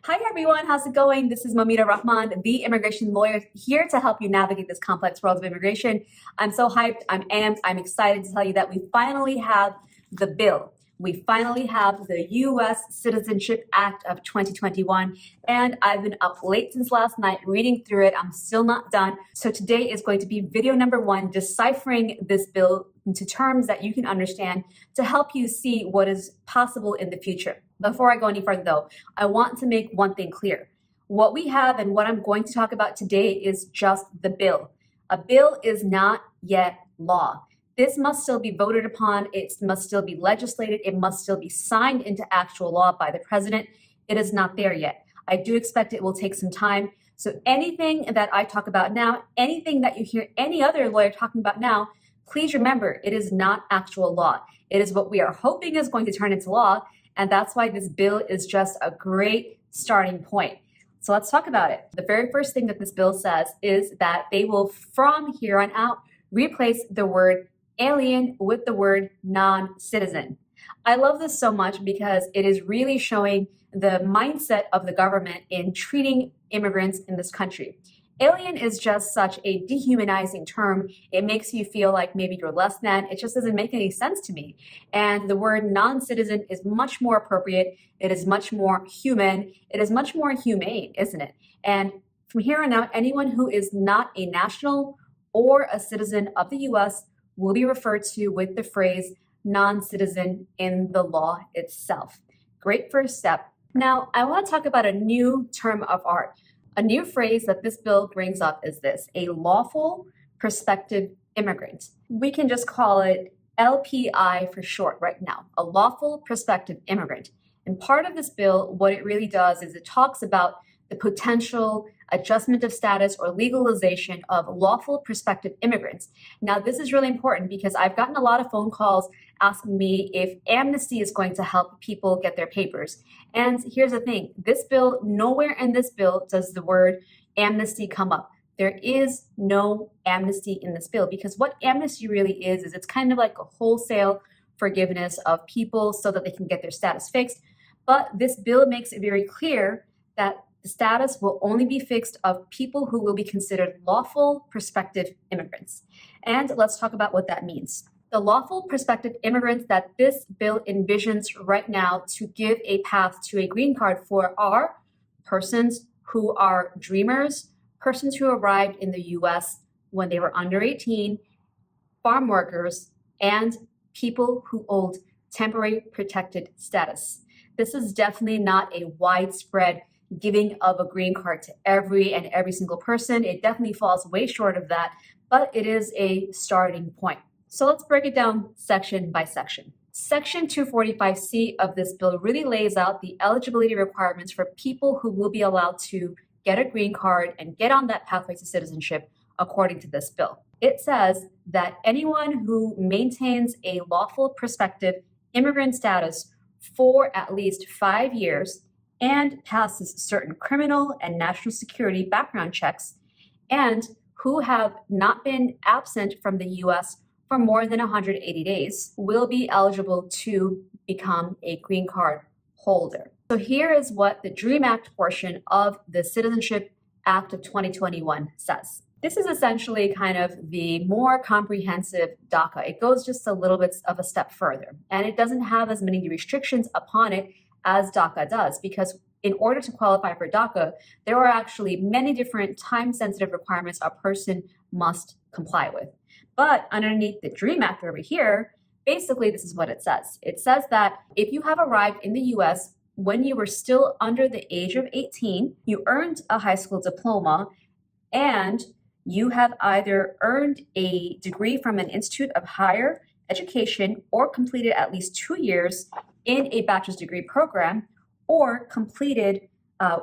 Hi everyone, how's it going? This is Moumita Rahman, the immigration lawyer, here to help you navigate this complex world of immigration. I'm so hyped, I'm amped, I'm excited to tell you that we finally have the bill. We finally have the US Citizenship Act of 2021, and I've been up late since last night reading through it. I'm still not done. So today is going to be video number 1, deciphering this bill into terms that you can understand to help you see what is possible in the future. Before I go any further though, I want to make one thing clear. What we have and what I'm going to talk about today is just the bill. A bill is not yet law. This must still be voted upon. It must still be legislated. It must still be signed into actual law by the president. It is not there yet. I do expect it will take some time. So anything that I talk about now, anything that you hear any other lawyer talking about now, please remember, it is not actual law. It is what we are hoping is going to turn into law. And that's why this bill is just a great starting point. So let's talk about it. The very first thing that this bill says is that they will, from here on out, replace the word alien with the word non-citizen. I love this so much because it is really showing the mindset of the government in treating immigrants in this country. Alien is just such a dehumanizing term. It makes you feel like maybe you're less than. It just doesn't make any sense to me. And the word non-citizen is much more appropriate. It is much more human. It is much more humane, isn't it? And from here on out, anyone who is not a national or a citizen of the US will be referred to with the phrase non-citizen in the law itself. Great first step. Now, I want to talk about a new term of art. A new phrase that this bill brings up is this: a lawful prospective immigrant. We can just call it LPI for short right now, a lawful prospective immigrant. And part of this bill, what it really does is it talks about the potential adjustment of status or legalization of lawful prospective immigrants. Now, this is really important because I've gotten a lot of phone calls asking me if amnesty is going to help people get their papers. And here's the thing, this bill, nowhere in this bill does the word amnesty come up. There is no amnesty in this bill because what amnesty really is it's kind of like a wholesale forgiveness of people so that they can get their status fixed. But this bill makes it very clear that the status will only be fixed of people who will be considered lawful prospective immigrants. And let's talk about what that means. The lawful prospective immigrants that this bill envisions right now to give a path to a green card for are persons who are dreamers, persons who arrived in the US when they were under 18, farm workers, and people who hold temporary protected status. This is definitely not a widespread giving of a green card to every single person. It definitely falls way short of that, but it is a starting point. So let's break it down section by section. Section 245C of this bill really lays out the eligibility requirements for people who will be allowed to get a green card and get on that pathway to citizenship according to this bill. It says that anyone who maintains a lawful prospective immigrant status for at least 5 years and passes certain criminal and national security background checks, and who have not been absent from the US for more than 180 days will be eligible to become a green card holder. So here is what the DREAM Act portion of the Citizenship Act of 2021 says. This is essentially kind of the more comprehensive DACA. It goes just a little bit of a step further, and it doesn't have as many restrictions upon it as DACA does, because in order to qualify for DACA, there are actually many different time-sensitive requirements a person must comply with. But underneath the DREAM Act over here, basically this is what it says. It says that if you have arrived in the US when you were still under the age of 18, you earned a high school diploma, and you have either earned a degree from an institute of higher education or completed at least 2 years in a bachelor's degree program, or completed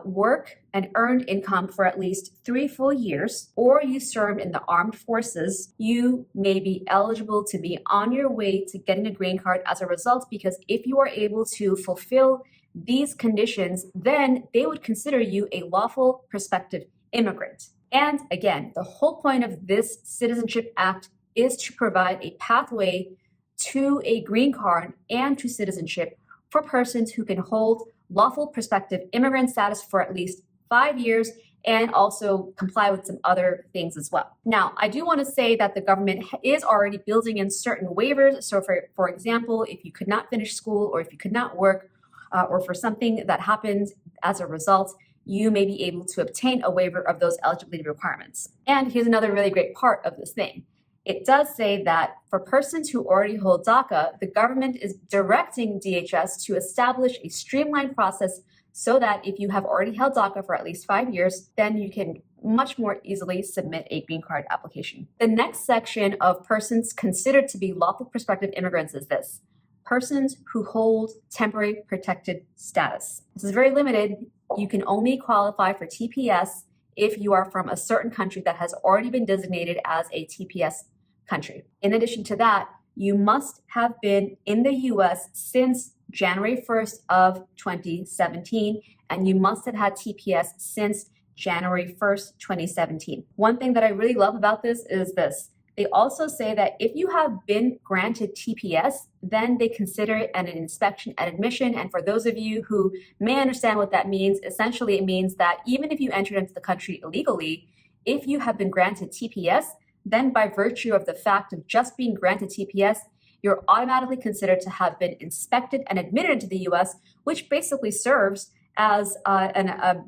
work and earned income for at least 3 full years, or you served in the armed forces, you may be eligible to be on your way to getting a green card as a result, because if you are able to fulfill these conditions, then they would consider you a lawful prospective immigrant. And again, the whole point of this Citizenship Act is to provide a pathway to a green card and to citizenship for persons who can hold lawful prospective immigrant status for at least 5 years, and also comply with some other things as well. Now, I do want to say that the government is already building in certain waivers. So for example, if you could not finish school or if you could not work or for something that happens as a result, you may be able to obtain a waiver of those eligibility requirements. And here's another really great part of this thing. It does say that for persons who already hold DACA, the government is directing DHS to establish a streamlined process so that if you have already held DACA for at least 5 years, then you can much more easily submit a green card application. The next section of persons considered to be lawful prospective immigrants is this: persons who hold temporary protected status. This is very limited. You can only qualify for TPS if you are from a certain country that has already been designated as a TPS country. In addition to that, you must have been in the US since January 1st of 2017, and you must have had TPS since January 1st, 2017. One thing that I really love about this is this. They also say that if you have been granted TPS, then they consider it an inspection at admission. And for those of you who may understand what that means, essentially it means that even if you entered into the country illegally, if you have been granted TPS, then by virtue of the fact of just being granted TPS, you're automatically considered to have been inspected and admitted into the US, which basically serves as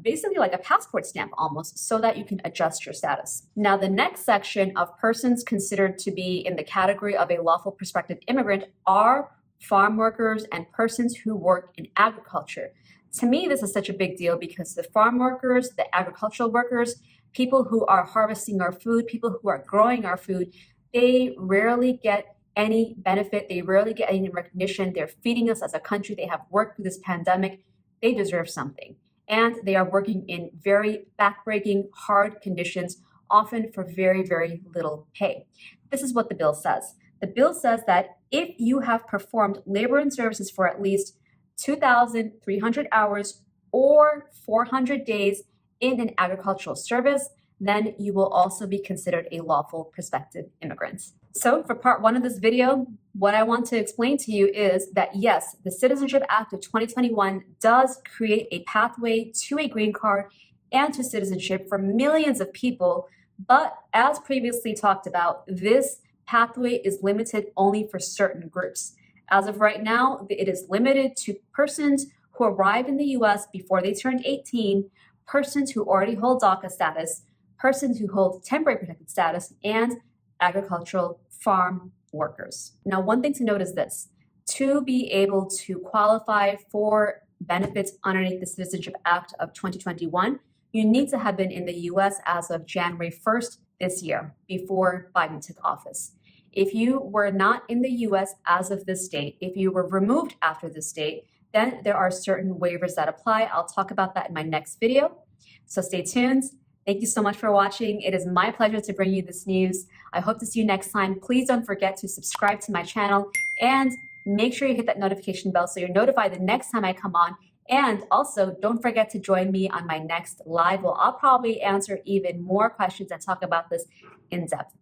basically like a passport stamp almost, so that you can adjust your status. Now, the next section of persons considered to be in the category of a lawful prospective immigrant are farm workers and persons who work in agriculture. To me, this is such a big deal because the farm workers, the agricultural workers, people who are harvesting our food, people who are growing our food, they rarely get any benefit. They rarely get any recognition. They're feeding us as a country. They have worked through this pandemic. They deserve something. And they are working in very backbreaking, hard conditions, often for very, very little pay. This is what the bill says. The bill says that if you have performed labor and services for at least 2,300 hours or 400 days in an agricultural service, then you will also be considered a lawful prospective immigrant. So for part one of this video, what I want to explain to you is that yes, the Citizenship Act of 2021 does create a pathway to a green card and to citizenship for millions of people. But as previously talked about, this pathway is limited only for certain groups. As of right now, it is limited to persons who arrived in the US before they turned 18, persons who already hold DACA status, persons who hold temporary protected status, and agricultural farm workers. Now, one thing to note is this: to be able to qualify for benefits underneath the Citizenship Act of 2021, you need to have been in the US as of January 1st this year, before Biden took office. If you were not in the US as of this date, if you were removed after this date, then there are certain waivers that apply. I'll talk about that in my next video, so stay tuned. Thank you so much for watching. It is my pleasure to bring you this news. I hope to see you next time. Please don't forget to subscribe to my channel and make sure you hit that notification bell so you're notified the next time I come on. And also, don't forget to join me on my next live where I'll probably answer even more questions and talk about this in depth.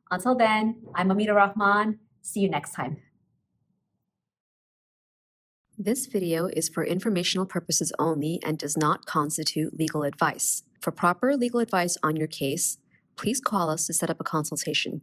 Until then, I'm Moumita Rahman. See you next time. This video is for informational purposes only and does not constitute legal advice. For proper legal advice on your case, please call us to set up a consultation.